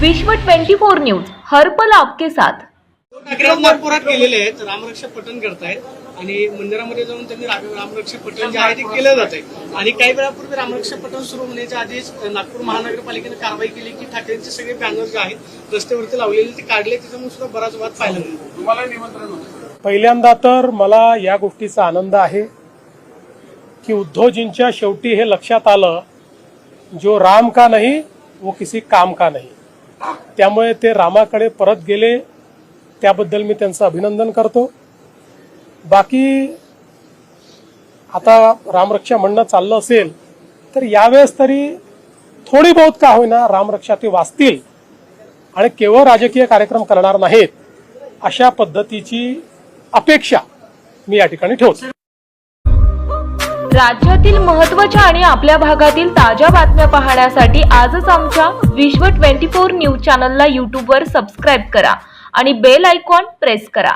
विश्व 24 न्यूज, हर पल आपके साथ। नागपुरात गेलेले आहेत, रामरक्षा पठण करतायत आणि मंदिरामध्ये जाऊन त्यांनी रामरक्षा पठण जे आहे ते केलं जात आहे। आणि काही वेळापूर्वी रामरक्षा पठण सुरू होण्याच्या आधीच नागपूर महानगरपालिकेने कारवाई केली की ठाकरेंचे सगळे बॅनर जे आहेत रस्त्यावरती लावलेले ते काढले, त्याच्यामुळे सुद्धा बराच वाद पाहायला मिळतो। तुम्हाला निमंत्रण होतं? पहिल्यांदा तर मला या गोष्टीचा आनंद आहे की उद्धवजींच्या शेवटी हे लक्षात आलं, जो राम का नहीं वो किसी काम का नहीं। त्यामुळे ते रामाकडे परत गेले, त्याबद्दल मी त्यांचं अभिनंदन करतो। बाकी आता रामरक्षा म्हणणं चाललं असेल तर यावेळेस तरी थोडी बहुत का होईना रामरक्षा ते वाचतील आणि केवळ राजकीय कार्यक्रम करणार नाहीत, अशा पद्धतीची अपेक्षा मी या ठिकाणी ठेवतो। राज्यातील महत्त्वाच्या आणि आपल्या भागातील ताज्या बातम्या पाहण्यासाठी आजच आमच्या विश्व 24 न्यूज चॅनलला YouTube वर सबस्क्राइब करा आणि बेल आयकॉन प्रेस करा।